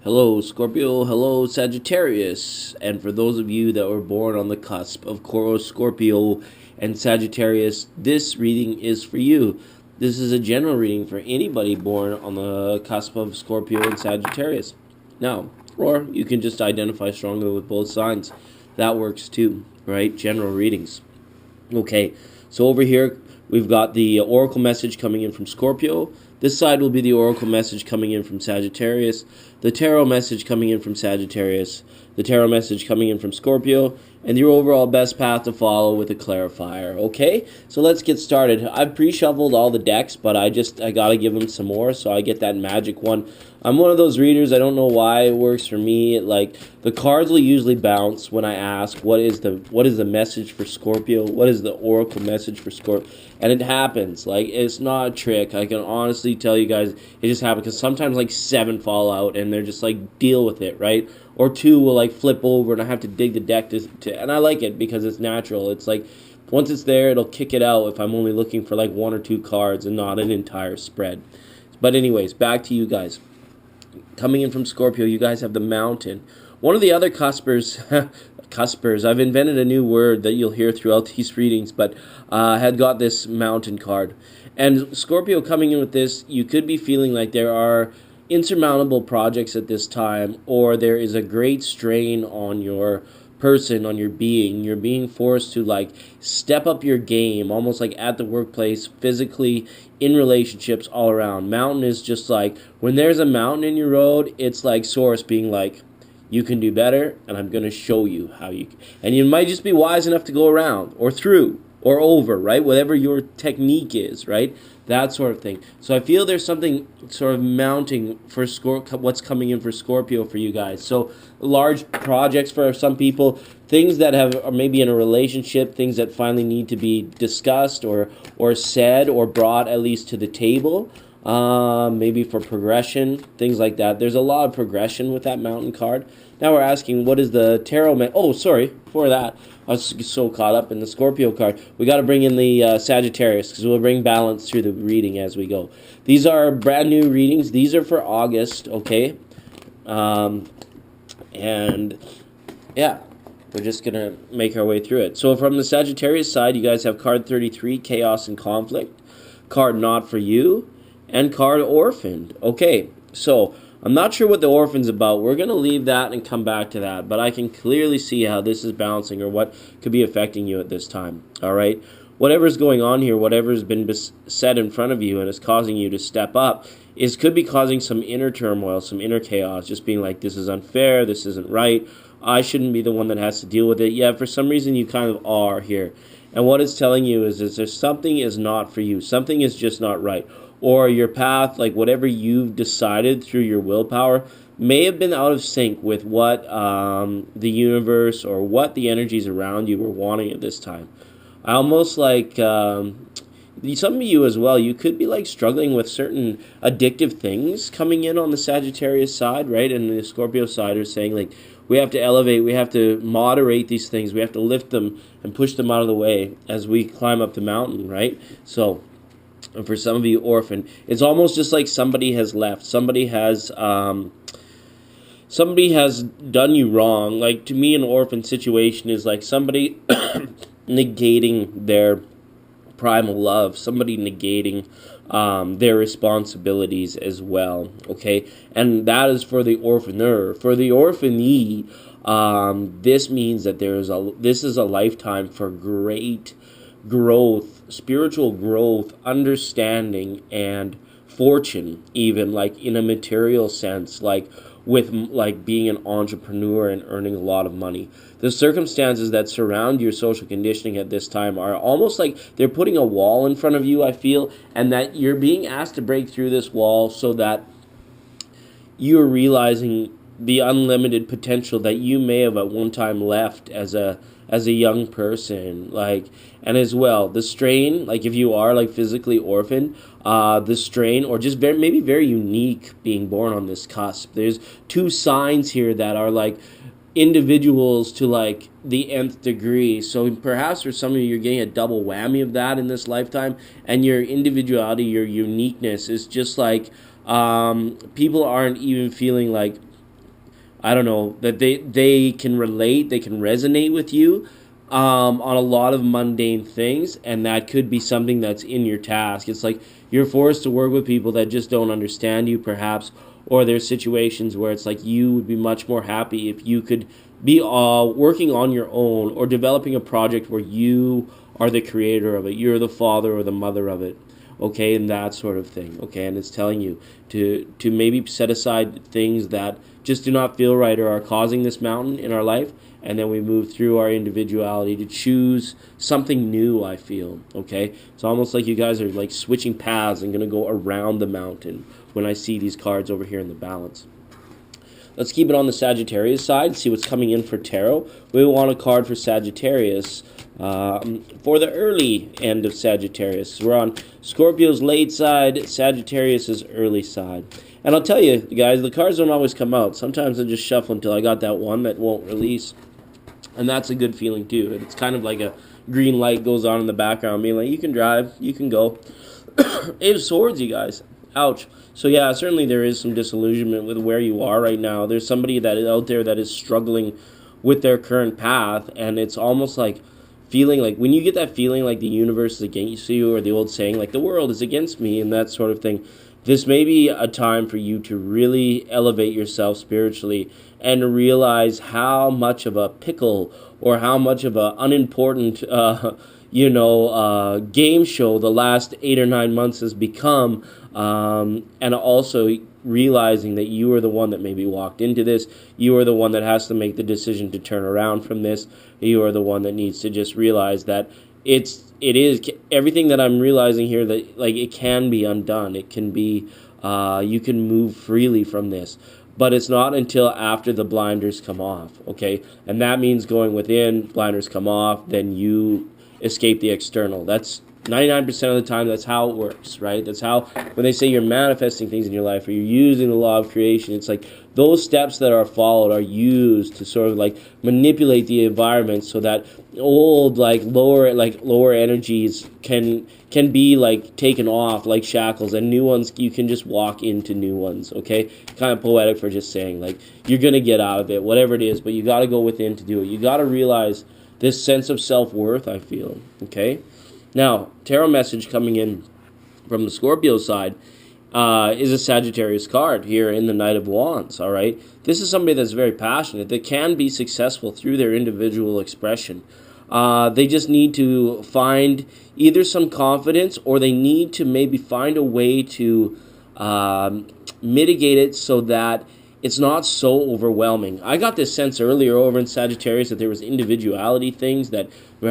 Hello, Scorpio. Hello, Sagittarius. And for those of you that were born on the cusp of Scorpio and Sagittarius, this reading is for you. This is a general reading for anybody born on the cusp of Scorpio and Sagittarius. Now, or you can just identify strongly with both signs. That works too, right? General readings. Okay, so over here we've got the oracle message coming in from Scorpio. This side will be the oracle message coming in from Sagittarius, the tarot message coming in from Sagittarius, the tarot message coming in from Scorpio, and your overall best path to follow with a clarifier. Okay, so let's get started. I've pre-shuffled all the decks, but I gotta give them some more, so I get that magic one. I'm one of those readers, I don't know why it works for me. Like, the cards will usually bounce when I ask what is the message for Scorpio, what is the oracle message for Scorpio, and it happens. Like, it's not a trick. I can honestly tell you guys it just happens, because sometimes like 7 fall out and they're just like, deal with it, right? Or 2 will like flip over and I have to dig the deck to and I like it because it's natural. It's like, once it's there, it'll kick it out if I'm only looking for like 1 or 2 cards and not an entire spread. But anyways, back to you guys. Coming in from Scorpio, you guys have the Mountain. One of the other Cuspers, Cuspers, I've invented a new word that you'll hear throughout these readings, but had got this Mountain card. And Scorpio coming in with this, you could be feeling like there are insurmountable projects at this time, or there is a great strain on your person, on your being. You're being forced to like step up your game, almost like at the workplace, physically, in relationships, all around. Mountain is just like, when there's a mountain in your road, it's like Source being like, you can do better, and I'm going to show you how you can. And you might just be wise enough to go around or through or over, right? Whatever your technique is, right? That sort of thing. So I feel there's something sort of mounting for what's coming in for Scorpio for you guys. So large projects for some people, things that are maybe in a relationship, things that finally need to be discussed or said or brought at least to the table. Maybe for progression, things like that. There's a lot of progression with that Mountain card. Now we're asking, what is the tarot? Oh, sorry, before that, I was so caught up in the Scorpio card. We got to bring in the Sagittarius, because we'll bring balance through the reading as we go. These are brand new readings. These are for August, okay? And yeah, we're just going to make our way through it. So from the Sagittarius side, you guys have card 33, Chaos and Conflict, card Not For You, and card Orphaned. Okay, so I'm not sure what the Orphan's about. We're going to leave that and come back to that, but I can clearly see how this is balancing or what could be affecting you at this time, all right? Whatever's going on here, whatever's been set in front of you and is causing you to step up, could be causing some inner turmoil, some inner chaos, just being like, this is unfair, this isn't right, I shouldn't be the one that has to deal with it. Yeah, for some reason you kind of are here. And what it's telling you is there's something is not for you. Something is just not right. Or your path, like whatever you've decided through your willpower, may have been out of sync with what the universe or what the energies around you were wanting at this time. I almost like some of you as well, you could be like struggling with certain addictive things coming in on the Sagittarius side, right? And the Scorpio side are saying like, we have to elevate, we have to moderate these things, we have to lift them and push them out of the way as we climb up the mountain, right? So, and for some of you, Orphan, it's almost just like somebody has left. Somebody has done you wrong. Like, to me, an orphan situation is like somebody negating their primal love, somebody negating their responsibilities as well, okay? And that is for the orphaner. For the orphanee, this means that this is a lifetime for great growth, spiritual growth, understanding, and fortune, even like in a material sense, like with like being an entrepreneur and earning a lot of money. The circumstances that surround your social conditioning at this time are almost like they're putting a wall in front of you, I feel, and that you're being asked to break through this wall so that you're realizing the unlimited potential that you may have at one time left as a young person, like, and as well the strain, like if you are like physically orphaned, the strain, or just maybe very unique being born on this cusp. There's 2 signs here that are like individuals to like the nth degree. So perhaps for some of you, you're getting a double whammy of that in this lifetime, and your individuality, your uniqueness is just like people aren't even feeling like I don't know, that they can relate, they can resonate with you on a lot of mundane things, and that could be something that's in your task. It's like you're forced to work with people that just don't understand you, perhaps, or there's situations where it's like you would be much more happy if you could be working on your own or developing a project where you are the creator of it, you're the father or the mother of it, okay, and that sort of thing, okay, and it's telling you to maybe set aside things that just do not feel right or are causing this mountain in our life, and then we move through our individuality to choose something new, I feel, okay? It's almost like you guys are like switching paths and going to go around the mountain when I see these cards over here in the balance. Let's keep it on the Sagittarius side, see what's coming in for tarot. We want a card for Sagittarius for the early end of Sagittarius. We're on Scorpio's late side, Sagittarius's early side. And I'll tell you, guys, the cards don't always come out. Sometimes I just shuffle until I got that one that won't release. And that's a good feeling, too. It's kind of like a green light goes on in the background, being like, you can drive, you can go. Eight of Swords, you guys. Ouch. So, yeah, certainly there is some disillusionment with where you are right now. There's somebody that is out there that is struggling with their current path, and it's almost like feeling like, when you get that feeling like the universe is against you, or the old saying, like, the world is against me, and that sort of thing, this may be a time for you to really elevate yourself spiritually and realize how much of a pickle or how much of an unimportant, game show the last 8 or 9 months has become, and also realizing that you are the one that maybe walked into this, you are the one that has to make the decision to turn around from this, you are the one that needs to just realize that it is everything that I'm realizing here, that like it can be undone, it can be you can move freely from this, but it's not until after the blinders come off, okay? And that means going within, blinders come off, then you escape the external. That's 99% of the time, that's how it works, right? That's how, when they say you're manifesting things in your life or you're using the law of creation, it's like those steps that are followed are used to sort of like manipulate the environment so that old lower energies can be like taken off like shackles, and new ones, you can just walk into new ones, okay? Kind of poetic for just saying like you're gonna get out of it, whatever it is, but you got to go within to do it. You got to realize this sense of self-worth, I feel, okay? Now, tarot message coming in from the Scorpio side is a Sagittarius card here in the Knight of Wands, all right? This is somebody that's very passionate, that can be successful through their individual expression. They just need to find either some confidence, or they need to maybe find a way to mitigate it so that it's not so overwhelming. I got this sense earlier over in Sagittarius that there was individuality things that you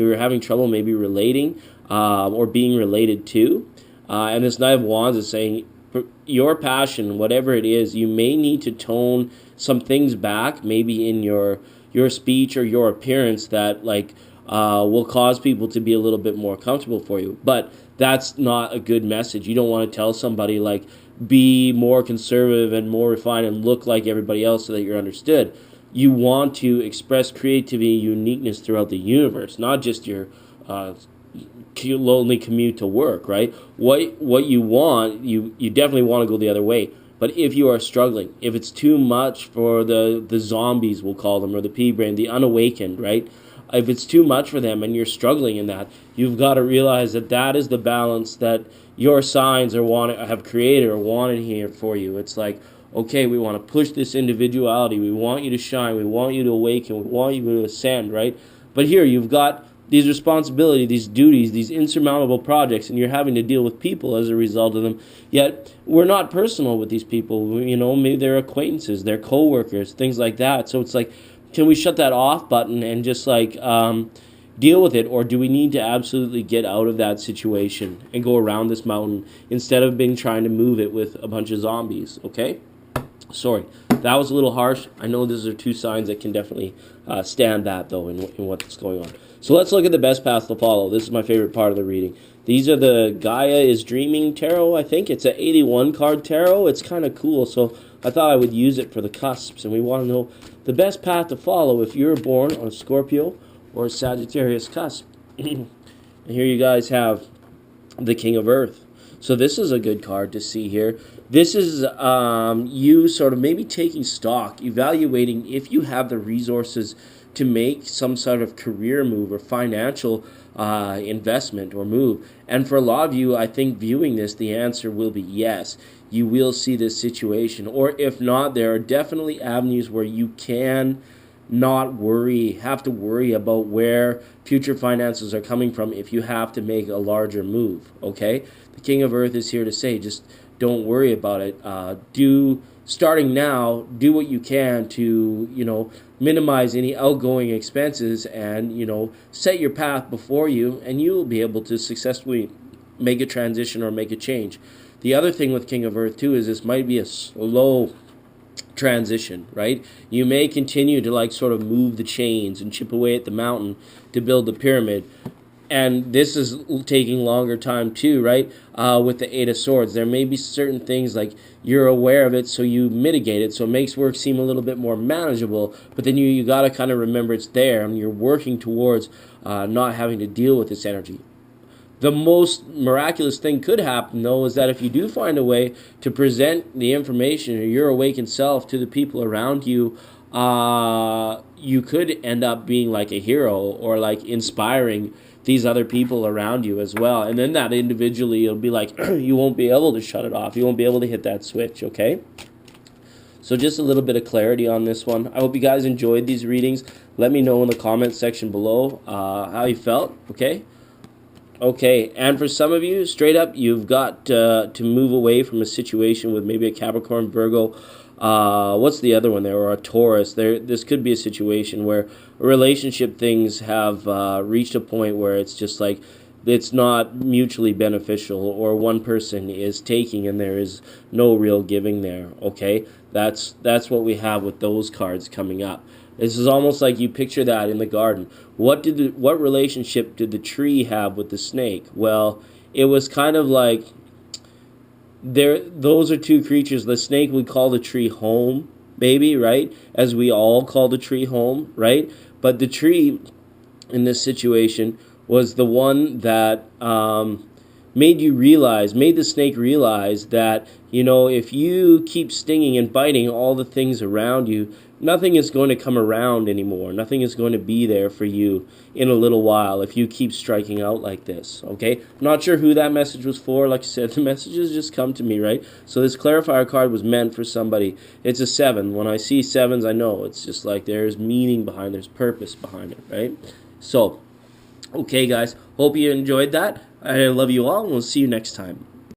were having trouble maybe relating or being related to. And this Knight of Wands is saying your passion, whatever it is, you may need to tone some things back, maybe in your speech or your appearance, that will cause people to be a little bit more comfortable for you. But that's not a good message. You don't want to tell somebody like, be more conservative and more refined and look like everybody else so that you're understood. You want to express creativity, uniqueness throughout the universe, not just your lonely commute to work, right? What you want, you definitely want to go the other way. But if you are struggling, if it's too much for the zombies, we'll call them, or the pea-brain, the unawakened, right? If it's too much for them and you're struggling in that, you've got to realize that that is the balance that your signs have created or wanted here for you. It's like, okay, we want to push this individuality. We want you to shine. We want you to awaken. We want you to ascend, right? But here you've got these responsibilities, these duties, these insurmountable projects, and you're having to deal with people as a result of them. Yet we're not personal with these people. Maybe they're acquaintances, they're co-workers, things like that. So it's like, can we shut that off button and just deal with it, or do we need to absolutely get out of that situation and go around this mountain instead of trying to move it with a bunch of zombies, okay? Sorry, that was a little harsh. I know these are two signs that can definitely stand that, though, in what's going on. So let's look at the best path to follow. This is my favorite part of the reading. These are the Gaia is Dreaming Tarot, I think. It's an 81-card tarot. It's kind of cool, so I thought I would use it for the cusps, and we want to know the best path to follow if you're born on a Scorpio or a Sagittarius cusp. And here you guys have the King of Earth. So this is a good card to see here. This is you sort of maybe taking stock, evaluating if you have the resources to make some sort of career move or financial investment or move. And for a lot of you, I think viewing this, the answer will be yes. You will see this situation. Or if not, there are definitely avenues where you can not have to worry about where future finances are coming from if you have to make a larger move, okay? The King of Earth is here to say, just don't worry about it. Starting now, do what you can to, minimize any outgoing expenses and, set your path before you, and you will be able to successfully make a transition or make a change. The other thing with King of Earth, too, is this might be a slow transition, right? You may continue to sort of move the chains and chip away at the mountain to build the pyramid. And this is taking longer time too, right? With the Eight of Swords, there may be certain things like you're aware of it, so you mitigate it, so it makes work seem a little bit more manageable. But then you got to kind of remember it's there, and you're working towards not having to deal with this energy. The most miraculous thing could happen, though, is that if you do find a way to present the information or your awakened self to the people around you, you could end up being like a hero or inspiring these other people around you as well. And then that individually, it'll be like you won't be able to shut it off. You won't be able to hit that switch, okay? So just a little bit of clarity on this one. I hope you guys enjoyed these readings. Let me know in the comment section below how you felt, okay? Okay, and for some of you, straight up, you've got to move away from a situation with maybe a Capricorn, Virgo, what's the other one there, or a Taurus. This could be a situation where relationship things have reached a point where it's just like it's not mutually beneficial, or one person is taking and there is no real giving there, okay? That's what we have with those cards coming up. This is almost like you picture that in the garden. What relationship did the tree have with the snake? Well, it was kind of like those are two creatures. The snake would call the tree home, maybe, right? As we all call the tree home, right? But the tree in this situation was the one that made the snake realize that, if you keep stinging and biting all the things around you, nothing is going to come around anymore. Nothing is going to be there for you in a little while if you keep striking out like this, okay? I'm not sure who that message was for. Like I said, the messages just come to me, right? So this clarifier card was meant for somebody. It's a 7. When I see 7s, I know it's just like there's meaning behind, there's purpose behind it, right? So, okay, guys, hope you enjoyed that. I love you all, and we'll see you next time.